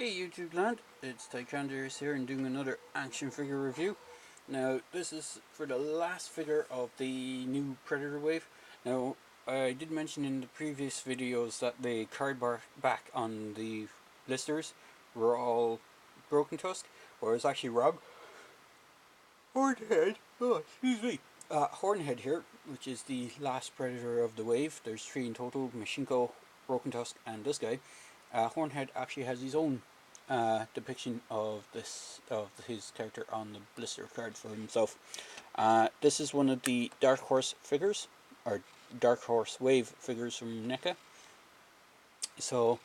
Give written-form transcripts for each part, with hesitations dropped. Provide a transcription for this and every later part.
Hey YouTube land, it's Tychondrius here and doing another action figure review. Now this is for the last figure of the new Predator wave. Now I did mention in the previous videos that the card back on the blisters were all broken tusk, whereas actually Rob Hornhead, Hornhead here, which is the last Predator of the wave. There's 3 in total: Machinko, Broken Tusk, and this guy. Hornhead actually has his own depiction of his character on the blister card for himself. This is one of the DarkHorse figures, or DarkHorse wave figures from Neca. So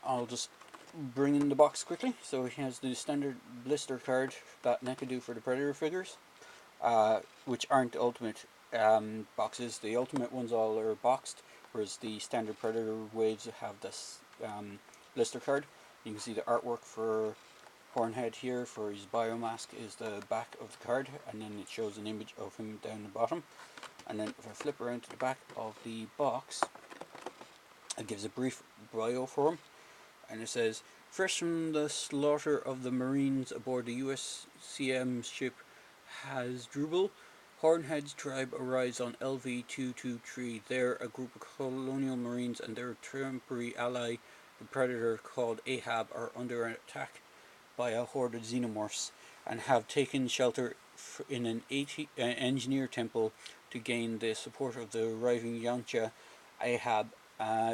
I'll just bring in the box quickly. So he has the standard blister card that Neca do for the Predator figures, which aren't ultimate boxes. The ultimate ones all are boxed, whereas the standard Predator waves have this blister card. You can see the artwork for Hornhead here for his biomask is the back of the card, and then it shows an image of him down the bottom. And then if I flip around to the back of the box, it gives a brief bio for him, and it says, "Fresh from the slaughter of the Marines aboard the USCM ship Hasdrubal, Hornhead's tribe arrives on LV-223. There, a group of colonial marines and their temporary ally, the Predator called Ahab, are under attack by a horde of xenomorphs and have taken shelter in an engineer temple to gain the support of the arriving Yamcha. Ahab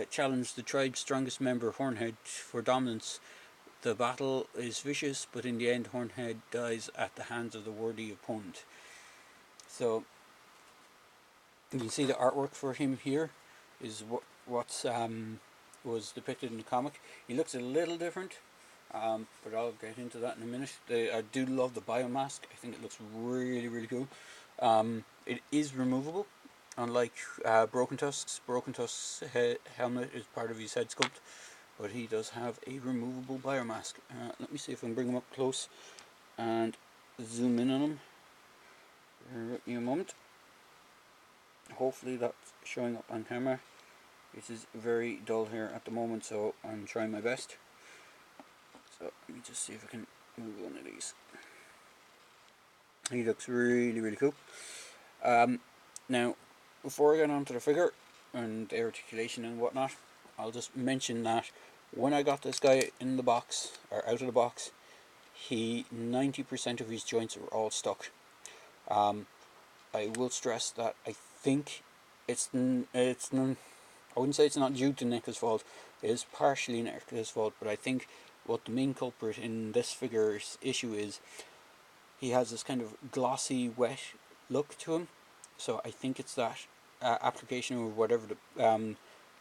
challenged the tribe's strongest member, Hornhead, for dominance. The battle is vicious, but in the end, Hornhead dies at the hands of the worthy opponent." So you can see the artwork for him here is what's was depicted in the comic. He looks a little different, but I'll get into that in a minute. I do love the biomask. I think it looks really cool. It is removable, unlike Broken Tusk's. Broken Tusk's helmet is part of his head sculpt, but he does have a removable biomask. Let me see if I can bring him up close and zoom in on him. Give me a moment. Hopefully that's showing up on camera. This is very dull here at the moment, so I'm trying my best. So let me just see if I can move one of these. He looks really cool. Now, before I get on to the figure and the articulation and whatnot, I'll just mention that when I got this guy in the box, or out of the box, 90% of his joints were all stuck. I will stress that I think I wouldn't say it's not due to Neca's fault. It is partially Neca's fault, but I think what the main culprit in this figure's issue is he has this kind of glossy, wet look to him. So I think it's that application of whatever the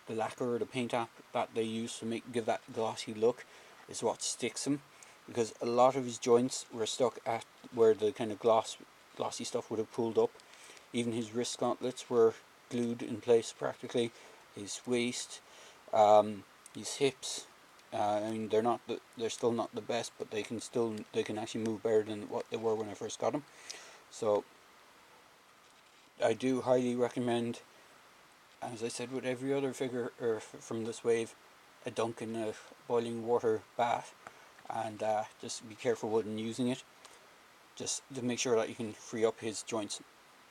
lacquer or the paint app that they use to give that glossy look is what sticks him, because a lot of his joints were stuck at where the kind of glossy stuff would have pulled up. Even his wrist gauntlets were glued in place practically. His waist, his hips. I mean, they're still not the best, but they can actually move better than what they were when I first got them. So I do highly recommend, as I said with every other figure from this wave, a dunk in a boiling water bath, and just be careful when using it, just to make sure that you can free up his joints.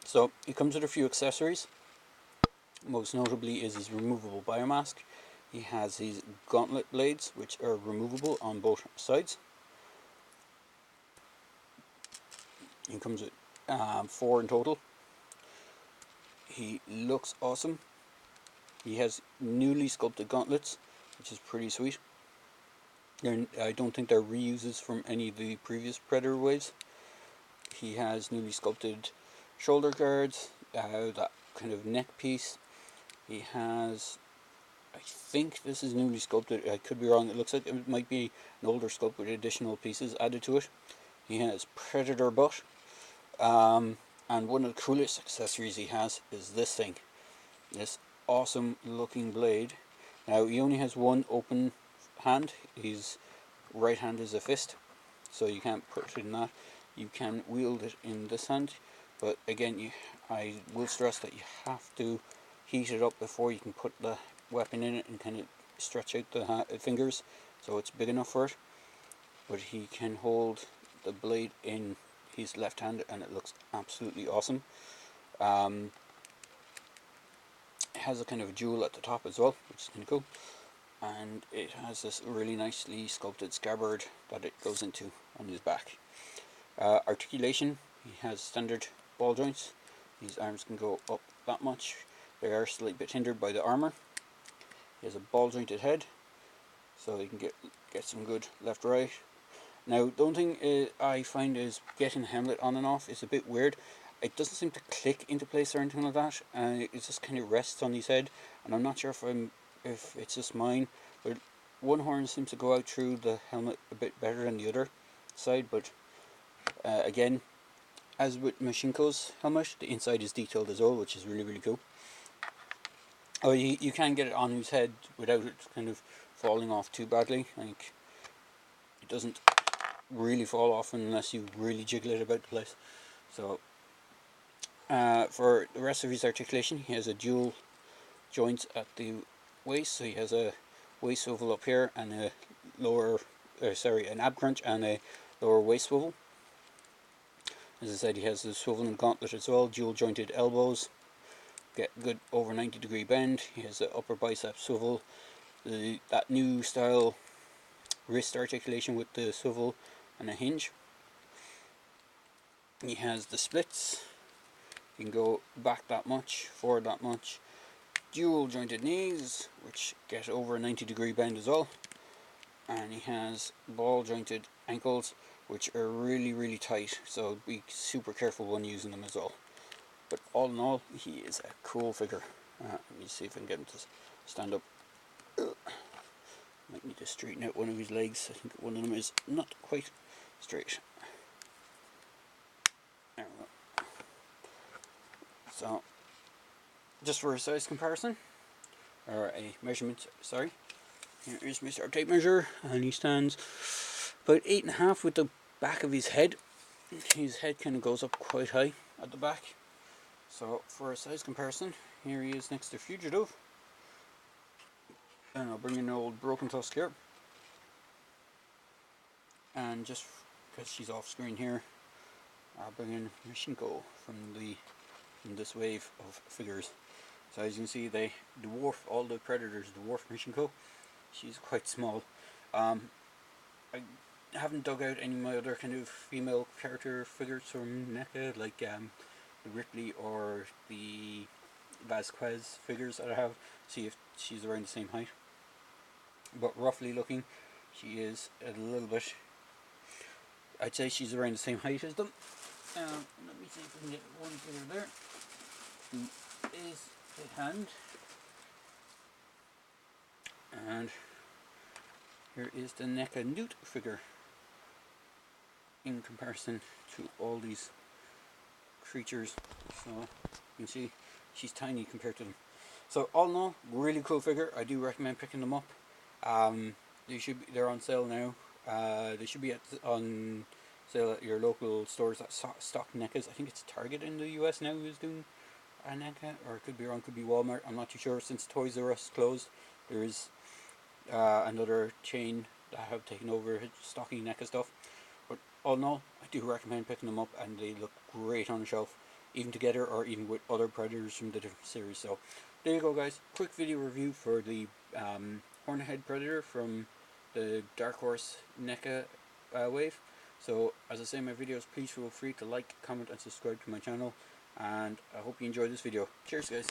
So it comes with a few accessories. Most notably is his removable biomask. He has his gauntlet blades, which are removable on both sides. He comes with 4 in total. He looks awesome. He has newly sculpted gauntlets, which is pretty sweet. I don't think they're reuses from any of the previous Predator waves. He has newly sculpted shoulder guards, that kind of neck piece. He has, I think this is newly sculpted, I could be wrong, it looks like it might be an older sculpt with additional pieces added to it. He has Predator butt, and one of the coolest accessories he has is this thing, this awesome looking blade. Now he only has one open hand. His right hand is a fist, so you can't put it in that. You can wield it in this hand, but again, I will stress that you have to heat it up before you can put the weapon in it and kind of stretch out the fingers so it's big enough for it, but he can hold the blade in his left hand and it looks absolutely awesome. It has a kind of a jewel at the top as well, which is kind of cool, and it has this really nicely sculpted scabbard that it goes into on his back. Articulation, he has standard ball joints. These arms can go up that much. They are slightly bit hindered by the armour. He has a ball jointed head, so you can get some good left right. Now the only thing I find is getting the helmet on and off is a bit weird. It doesn't seem to click into place or anything like that, and it just kind of rests on his head. And I'm not sure if it's just mine, but one horn seems to go out through the helmet a bit better than the other side. But again, as with Machinko's helmet, the inside is detailed as well, which is really, really cool. Oh, you can get it on his head without it kind of falling off too badly. Like, it doesn't really fall off unless you really jiggle it about the place. So for the rest of his articulation, he has a dual joint at the waist. So he has a waist swivel up here and a an ab crunch and a lower waist swivel. As I said, he has the swiveling gauntlet as well, dual jointed elbows, get good over 90-degree bend. He has the upper bicep swivel, that new style wrist articulation with the swivel and a hinge. He has the splits, you can go back that much, forward that much. Dual jointed knees, which get over a 90-degree bend as well. And he has ball jointed ankles, which are really, really tight, so be super careful when using them as well. But all in all, he is a cool figure. Let me see if I can get him to stand up. Might need to straighten out one of his legs. I think one of them is not quite straight. There we go. So, just for a size comparison, or a measurement, sorry. Here is Mr. Tape Measure, and he stands about 8.5 with the back of his head. His head kind of goes up quite high at the back. So for a size comparison, here he is next to Fugitive. And I'll bring in an old Broken Tusk here. And just because she's off screen here, I'll bring in Machinko from this wave of figures. So as you can see, they dwarf all the Predators, dwarf Machinko. She's quite small. I haven't dug out any of my other kind of female character figures from NECA, like the Ripley or the Vasquez figures that I have, see if she's around the same height. But roughly looking, she is a little bit, I'd say she's around the same height as them. Let me see if I can get one figure there. Is the hand. And here is the NECA Newt figure in comparison to all these creatures. So you can see she's tiny compared to them. So all in all, really cool figure. I do recommend picking them up. They're on sale now. They should be on sale at your local stores that stock NECAs. I think it's Target in the US now who's doing a NECA, or it could be wrong, could be Walmart. I'm not too sure. Since Toys R Us closed, there is another chain that have taken over stocking NECA stuff. But all in all, I do recommend picking them up, and they look great on the shelf, even together or even with other Predators from the different series. So there you go, guys. Quick video review for the Hornhead Predator from the DarkHorse NECA wave. So as I say in my videos, please feel free to like, comment and subscribe to my channel, and I hope you enjoyed this video. Cheers, guys.